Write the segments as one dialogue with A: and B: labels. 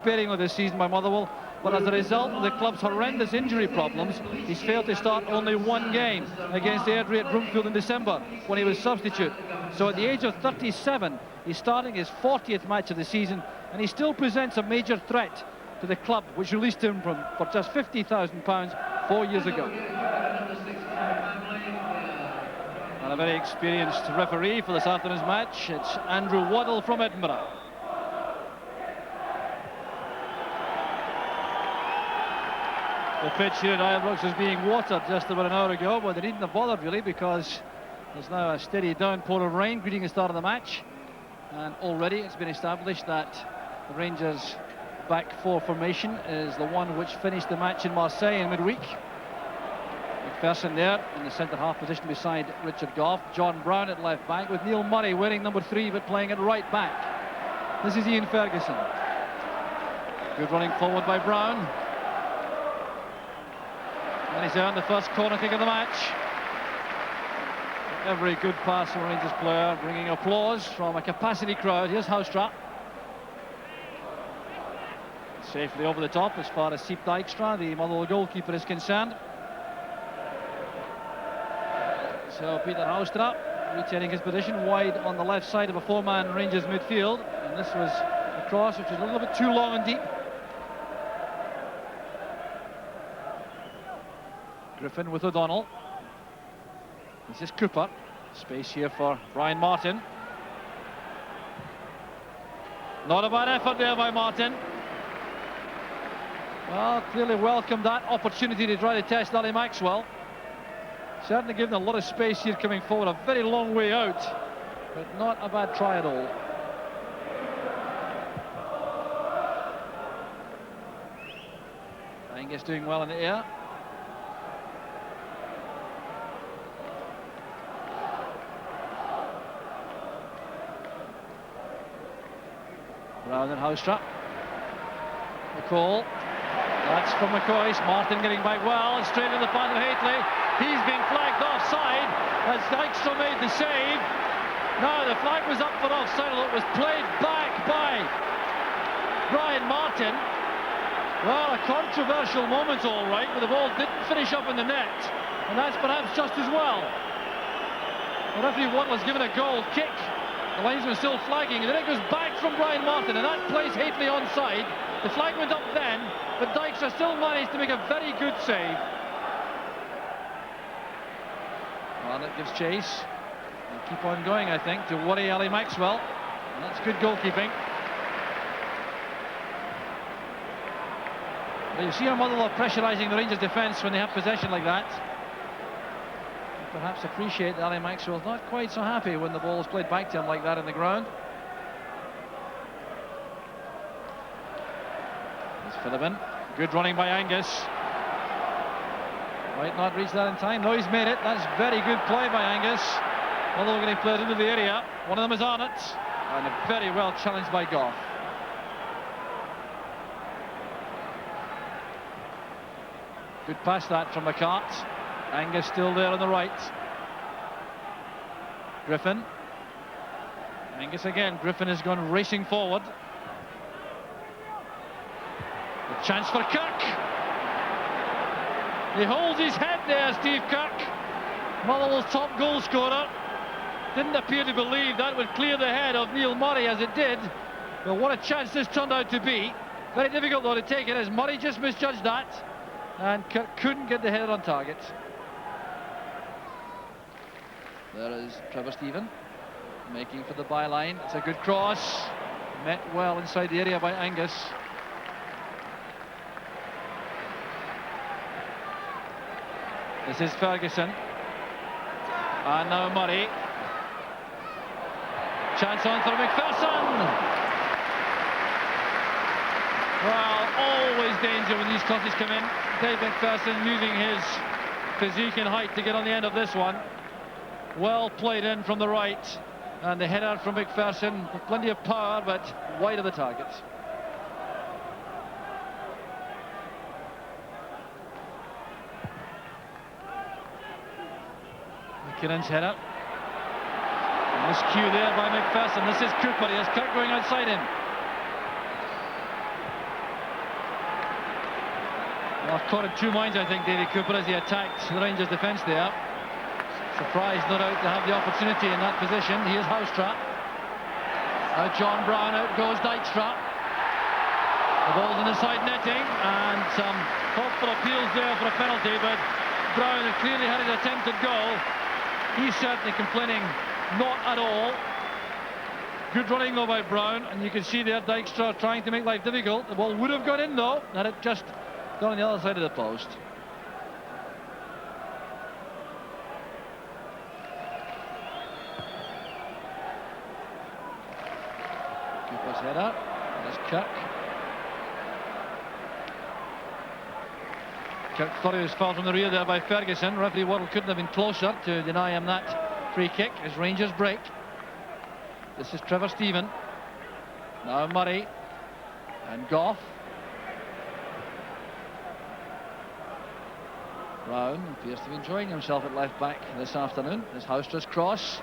A: Bearing of this season by Motherwell, but as a result of the club's horrendous injury problems, he's failed to start only one game against Airdrie at Broomfield in December when he was substitute. So at the age of 37, he's starting his 40th match of the season, and he still presents a major threat to the club, which released him for just £50,000 4 years ago. And a very experienced referee for this afternoon's match. It's Andrew Waddle from Edinburgh. The pitch here at Ibrox was being watered just about an hour ago, but they needn't have bothered really, because there's now a steady downpour of rain greeting the start of the match. And already it's been established that the Rangers' back four formation is the one which finished the match in Marseille in midweek. McPherson there in the centre-half position beside Richard Gough. John Brown at left back, with Neil Murray wearing number 3 but playing at right back. This is Ian Ferguson. Good running forward by Brown. And he's earned the first corner kick of the match. Every good pass from a Rangers player bringing applause from a capacity crowd. Here's Houstra. Safely over the top as far as Siep Dijkstra, the Motherwell goalkeeper, is concerned. So Peter Houstra retaining his position wide on the left side of a four-man Rangers midfield. And this was a cross which was a little bit too long and deep. Griffin with O'Donnell. This is Cooper. Space here for Brian Martin. Not a bad effort there by Martin. Well, clearly welcomed that opportunity to try to test Ali Maxwell. Certainly given a lot of space here coming forward. A very long way out, but not a bad try at all. Angus doing well in the air. Brown and Houstra. McCall. That's from McCoy. Martin getting back well, and straight in the path of Haitley. He's being flagged offside as Dijkstra made the save. Now the flag was up for offside, although it was played back by Brian Martin. Well, a controversial moment, all right, but the ball didn't finish up in the net, and that's perhaps just as well. The referee Waddle has given a goal kick. The linesman still flagging, and then it goes back from Brian Martin, and that plays Haitley onside. The flag went up then, but Dijkstra still managed to make a very good save. Well, that gives chase. They'll keep on going, I think, to worry Ali Maxwell. And that's good goalkeeping. Well, you see how Motherwell are pressurising the Rangers' defence when they have possession like that. Perhaps appreciate that Ali Maxwell's not quite so happy when the ball is played back to him like that in the ground. There's Philippin. Good running by Angus. Might not reach that in time. No, he's made it. That's very good play by Angus. Although getting played into the area. One of them is Arnott. And very well challenged by Gough. Good pass that from McCart. Angus still there on the right. Griffin. Angus again. Griffin has gone racing forward. A chance for Kirk. He holds his head there, Steve Kirk. Motherwell's top goal scorer. Didn't appear to believe that would clear the head of Neil Murray, as it did. But what a chance this turned out to be. Very difficult though to take it, as Murray just misjudged that. And Kirk couldn't get the header on target. There is Trevor Stephen making for the byline. It's a good cross. Met well inside the area by Angus. This is Ferguson. And now Murray. Chance on for McPherson. Well, always danger when these crosses come in. Dave McPherson using his physique and height to get on the end of this one. Well played in from the right, and the header from McPherson with plenty of power, but wide of the target. McKinnon's header. Miscue there by McPherson. This is Cooper. He has Kirk going outside him. Well, caught in two minds, I think, Davy Cooper, as he attacked the Rangers defence there. Surprised, no doubt, to have the opportunity in that position. Here's Houstra. Now John Brown, out goes Dykstra. The ball's in the side netting, and some hopeful appeals there for a penalty, but Brown had clearly had his attempted goal. He's certainly complaining not at all. Good running though by Brown, and you can see there Dykstra trying to make life difficult. The ball would have gone in though, and it just gone on the other side of the post. Cooper's header. There's Kirk. Kirk thought he was fouled from the rear there by Ferguson. Referee Waddle couldn't have been closer to deny him that free kick as Rangers break. This is Trevor Stephen. Now Murray and Goff. Brown appears to be enjoying himself at left back this afternoon. There's Houstra's cross.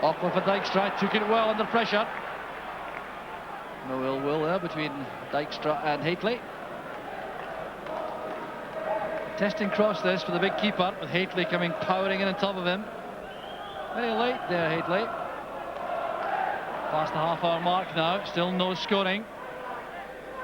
A: Awkward for Dykstra, took it well under pressure. No ill will there between Dykstra and Haitley. Testing cross this for the big keeper, with Haitley coming powering in on top of him. Very late there, Haitley. Past the half-hour mark now, still no scoring.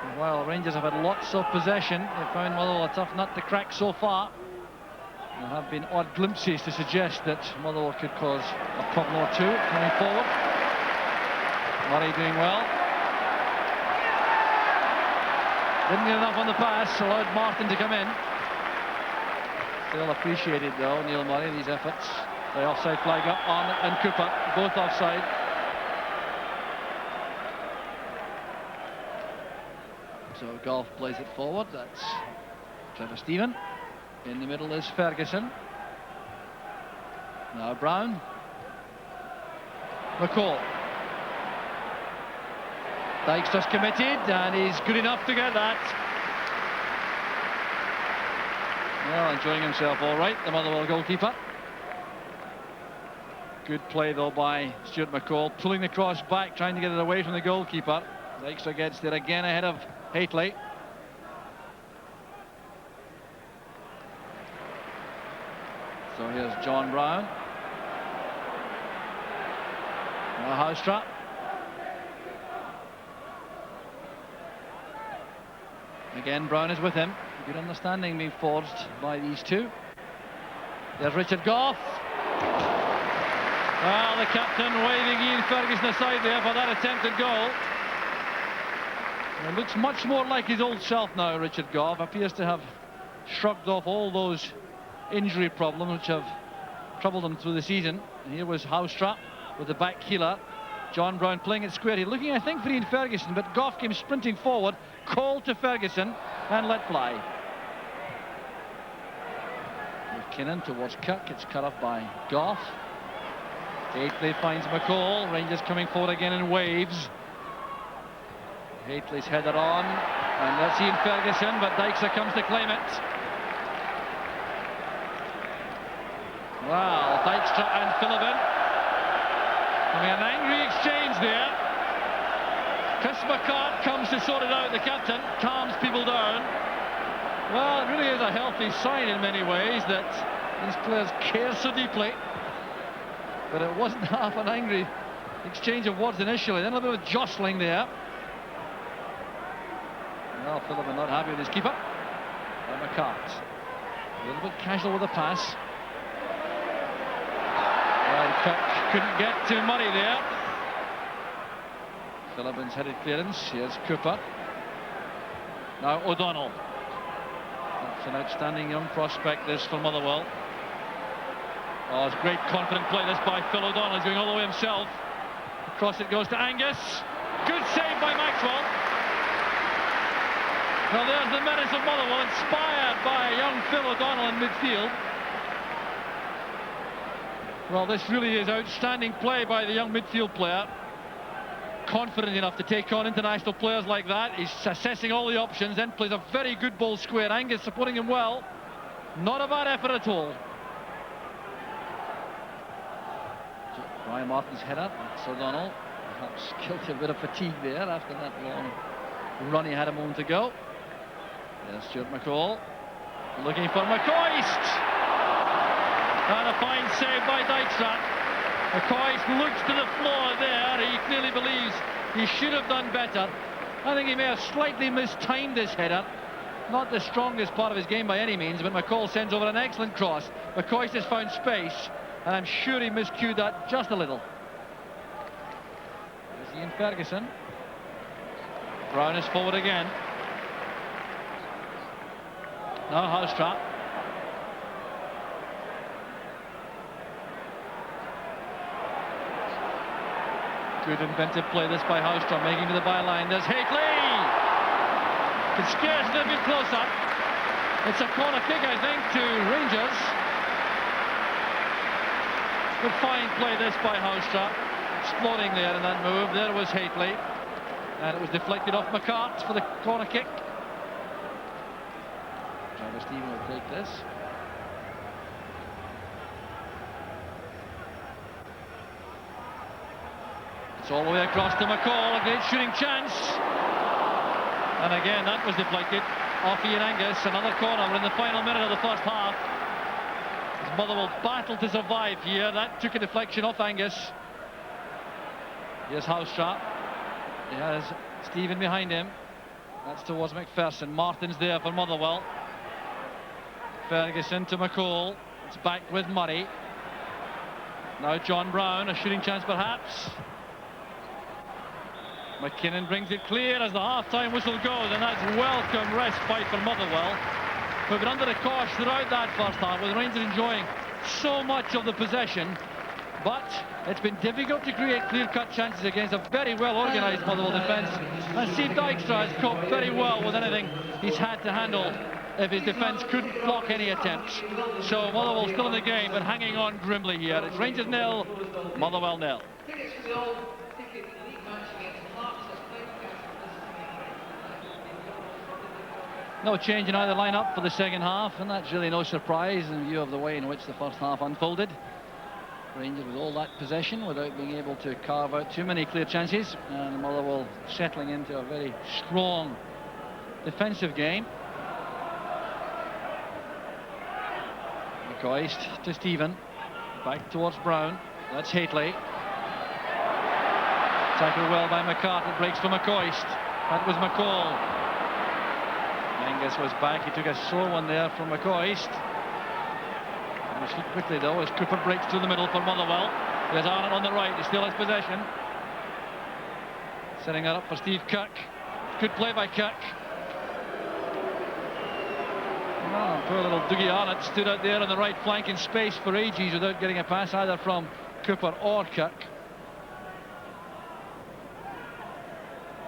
A: And while Rangers have had lots of possession, they found Motherwell a tough nut to crack so far. There have been odd glimpses to suggest that Motherwell could cause a problem or two coming forward. Murray doing well. Didn't get enough on the pass, allowed Martin to come in. Still appreciated though, Neil Murray, these efforts. The offside flag up on and Cooper, both offside. So Golf plays it forward. That's Trevor Stephen. In the middle is Ferguson. Now Brown. McCall. Dykstra's committed, and he's good enough to get that. Well, enjoying himself all right, the Motherwell goalkeeper. Good play though by Stuart McCall, pulling the cross back, trying to get it away from the goalkeeper. Dykstra gets there again ahead of Haitley. So here's John Brown. Now Houstra. Again, Brown is with him. Good understanding being forged by these two. There's Richard Goff. Well, the captain waving Ian Ferguson aside there for that attempted goal. It looks much more like his old self now, Richard Goff. Appears to have shrugged off all those injury problems which have troubled him through the season. And here was Houstra with the back heeler. John Brown playing it square. He's looking, I think, for Ian Ferguson, but Goff came sprinting forward, called to Ferguson, and let fly. McKinnon towards Kirk. It's cut off by Goff. Haitley finds McCall. Rangers coming forward again in waves. Haitley's header on, and that's Ian Ferguson, but Dykstra comes to claim it. Well, Dykstra and Philibin having an angry exchange there. Chris McCart comes to sort it out. The captain calms people down. Well, it really is a healthy sign in many ways that these players care so deeply. But it wasn't half an angry exchange of words initially. Then a bit of jostling there. Well, Philibin not happy with his keeper. And McCart a little bit casual with the pass. And Kirk couldn't get to Murray there. Philibin's headed clearance. Here's Cooper. Now O'Donnell. That's an outstanding young prospect, this, for Motherwell. Oh, it's great confident play this by Phil O'Donnell. He's going all the way himself. Across it goes to Angus. Good save by Maxwell. Well, there's the menace of Motherwell, inspired by young Phil O'Donnell in midfield. Well, this really is outstanding play by the young midfield player. Confident enough to take on international players like that. He's assessing all the options, then plays a very good ball square. Angus supporting him well. Not a bad effort at all. So, Brian Martin's header. That's O'Donnell. Perhaps guilty of a bit of fatigue there after that long run he had a moment ago. There's Stuart McCall looking for McCoist, and a fine save by Dijkstra. McCoist looks to the floor there. He clearly believes he should have done better. I think he may have slightly mistimed this header. Not the strongest part of his game by any means, but McCall sends over an excellent cross. McCoist has found space, and I'm sure he miscued that just a little. There's Ian Ferguson. Brown is forward again. Now Housetrap. Good inventive play this by Housetrap, making to the byline. There's Hateley. Could scarcely have been closer. It's a corner kick, I think, to Rangers. Good fine play this by Housetrap. Exploding there in that move. There was Hateley. And it was deflected off McCart for the corner kick. Travis Stephen will take this. It's all the way across to McCall. A great shooting chance. And again, that was deflected off Ian Angus. Another corner. We're in the final minute of the first half. As Motherwell battled to survive here. That took a deflection off Angus. Here's Housetrap. He has Stephen behind him. That's towards McPherson. Martin's there for Motherwell. Ferguson to McCall. It's back with Murray. Now John Brown. A shooting chance perhaps. McKinnon brings it clear as the half-time whistle goes, and that's welcome respite for Motherwell, who've been under the cosh throughout that first half, with Rangers enjoying so much of the possession. But it's been difficult to create clear-cut chances against a very well-organised Motherwell defence. And Steve Dijkstra has coped very well with anything he's had to handle if his defence couldn't block any attempts. So Motherwell still in the game, but hanging on grimly here. It's Rangers 0, Motherwell 0. No change in either lineup for the second half, and that's really no surprise in view of the way in which the first half unfolded. Rangers with all that possession without being able to carve out too many clear chances, and Motherwell settling into a very strong defensive game. McCoist to Stephen, back towards Brown. That's Hateley. Tackled well by McCart. It breaks for McCoist. That was McCall. Angus was back. He took a sore one there from McCoist. And he quickly though as Cooper breaks through the middle for Motherwell. There's Arnott on the right. He still has possession. Setting that up for Steve Kirk. Good play by Kirk. Oh, poor little Dougie Arnott stood out there on the right flank in space for ages without getting a pass either from Cooper or Kirk.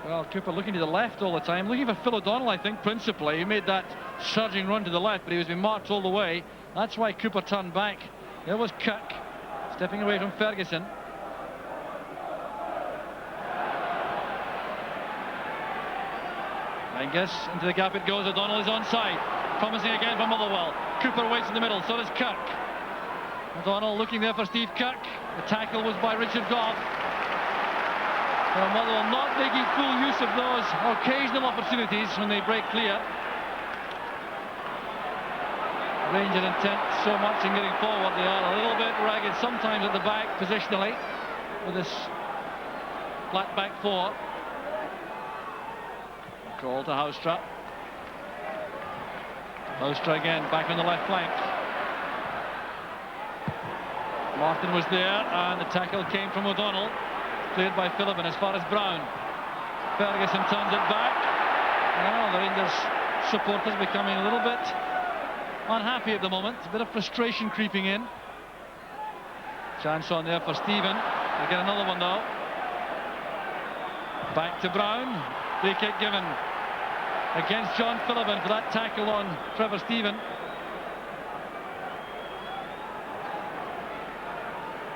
A: Well, Cooper looking to the left all the time, looking for Phil O'Donnell, I think, principally. He made that surging run to the left, but he was being marked all the way. That's why Cooper turned back. There was Kirk, stepping away from Ferguson. Angus, into the gap it goes. O'Donnell is onside. Promising again for Motherwell. Cooper waits in the middle, so does Kirk. O'Donnell looking there for Steve Kirk. The tackle was by Richard Goff. Well, Motherwell not making full use of those occasional opportunities when they break clear. Rangers intent so much in getting forward. They are a little bit ragged sometimes at the back positionally with this flat back four. Call to Housetrap. Housetrap again back on the left flank. Martin was there and the tackle came from O'Donnell. Cleared by Phillippen as far as Brown. Ferguson turns it back. Well, the Rangers supporters becoming a little bit unhappy at the moment. A bit of frustration creeping in. Chance on there for Stephen. They get another one though. Back to Brown. Free kick given against John Phillippen for that tackle on Trevor Stephen.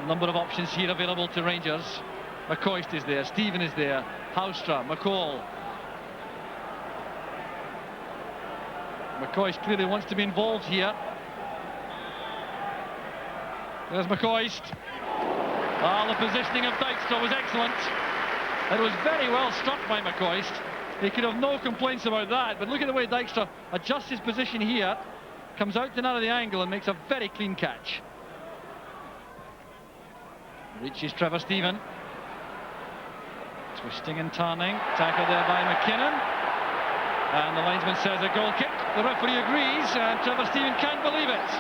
A: A number of options here available to Rangers. McCoist is there, Stephen is there, Housetrap, McCall. McCoist clearly wants to be involved here. There's McCoist. The positioning of Dijkstra was excellent. It was very well struck by McCoist. He could have no complaints about that, but look at the way Dijkstra adjusts his position here, comes out to narrow the angle and makes a very clean catch. Reaches Trevor Steven. Twisting and turning, tackled there by McKinnon. And the linesman says a goal kick. The referee agrees, and Trevor Steven can't believe it.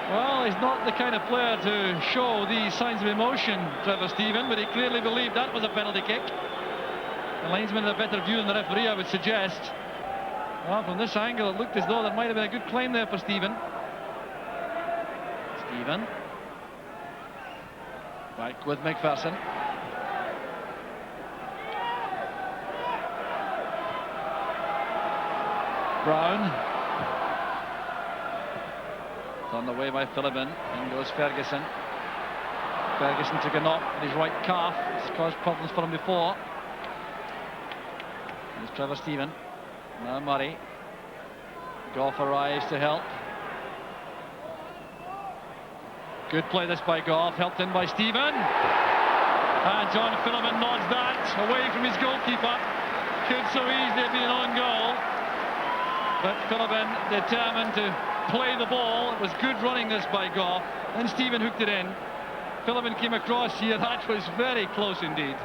A: Well, he's not the kind of player to show these signs of emotion, Trevor Steven, but he clearly believed that was a penalty kick. The linesman had a better view than the referee, I would suggest. Well, from this angle, it looked as though that might have been a good claim there for Steven. Steven. Back with McPherson. Brown. On the way by Philibin. In goes Ferguson. Ferguson took a knock at his right calf. It's caused problems for him before. There's Trevor Steven. Now Murray. Goff arrives to help. Good play this by Goff, helped in by Steven. And John Philibin nods that away from his goalkeeper. Could so easily have been an own goal. But Philibin determined to play the ball. It was good running this by Goff. And Steven hooked it in. Philibin came across here. That was very close indeed.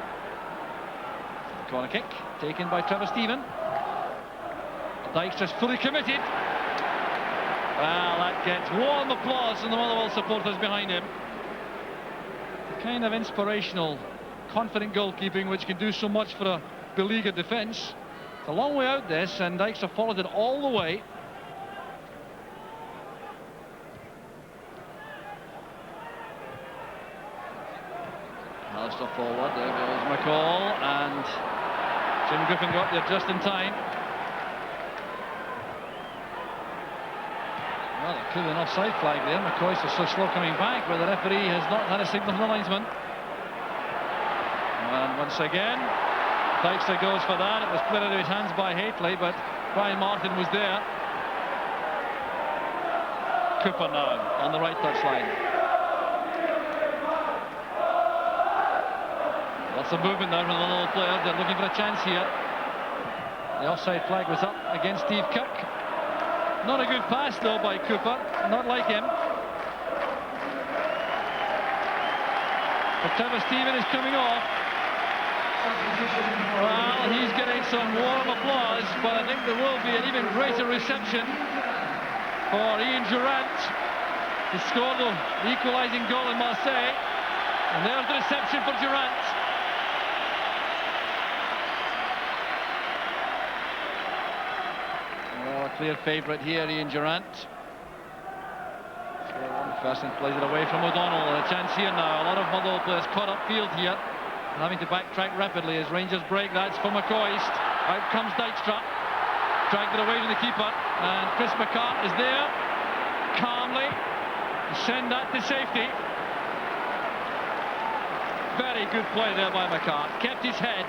A: Corner kick taken by Trevor Steven. Dijkstra's fully committed. Well, that gets warm applause from the Motherwell supporters behind him. The kind of inspirational, confident goalkeeping which can do so much for a beleaguered defence. It's a long way out this, and Dijkstra followed it all the way. Alistair forward, there goes McCall, and Jim Griffin got there just in time. Well, there could be an offside flag there. McCoy was so slow coming back, but the referee has not had a signal from the linesman. And once again, Dijkstra goes for that. It was played out of his hands by Hateley, but Brian Martin was there. Cooper now on the right touchline. Lots of movement now from the Motherwell players. They're looking for a chance here. The offside flag was up against Steve Kirk. Not a good pass though by Cooper, not like him. But Trevor Steven is coming off. Well, he's getting some warm applause, but I think there will be an even greater reception for Ian Durrant to score the equalising goal in Marseille. And there's the reception for Durrant. Clear favourite here, Ian Durrant. McPherson plays it away from O'Donnell. A chance here now. A lot of Motherwell players caught upfield here, and having to backtrack rapidly as Rangers break. That's for McCoist. Out comes Dijkstra. Dragged it away from the keeper, and Chris McCart is there calmly to send that to safety. Very good play there by McCart. Kept his head.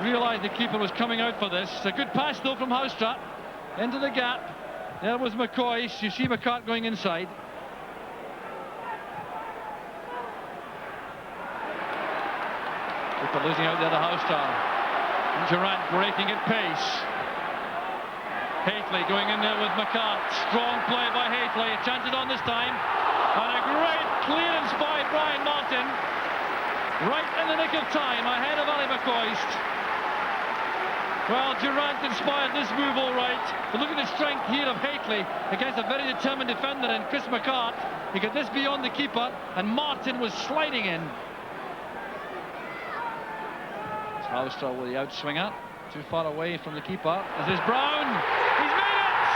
A: Realised the keeper was coming out for this. A good pass though from Houstra. Into the gap. There was McCoy. You see McCart going inside. Cooper losing out the other Houstra. Durrant breaking at pace. Hateley going in there with McCart. Strong play by Hateley. Chances on this time. And a great clearance by Brian Martin. Right in the nick of time, ahead of Ali McCoist. Well, Durrant inspired this move all right. But look at the strength here of Hateley against a very determined defender in Chris McCart. He got this beyond the keeper, and Martin was sliding in. It's Houstra with the outswinger. Too far away from the keeper. This is Brown. He's made it!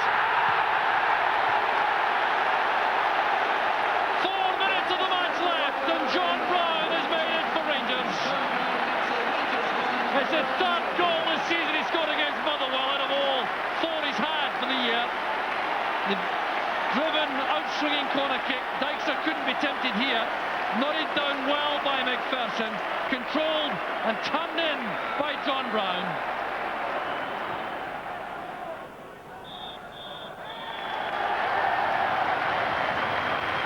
A: 4 minutes of the match left, and John Brown has made it for Rangers. It's his third goal this season he scored against Motherwell out of all 4 he's had for the year. The driven, out-swinging corner kick. Dijkstra couldn't be tempted here. Nodded down well by McPherson. Controlled and turned in by John Brown.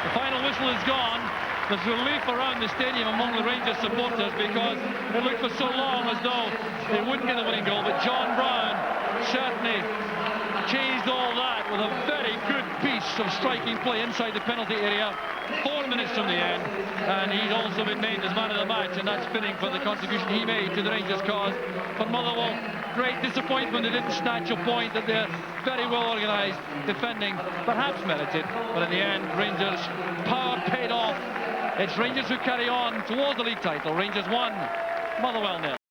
A: The final whistle is gone. There's relief around the stadium among the Rangers supporters because it looked for so long as though they wouldn't get the winning goal, but John Brown certainly changed all that with a very good piece of striking play inside the penalty area 4 minutes from the end, and he's also been named as man of the match, and that's fitting for the contribution he made to the Rangers cause. For Motherwell, great disappointment they didn't snatch a point, that they're very well organised defending, perhaps merited, but in the end Rangers' power paid off. It's Rangers who carry on towards the league title. Rangers 1, Motherwell 0.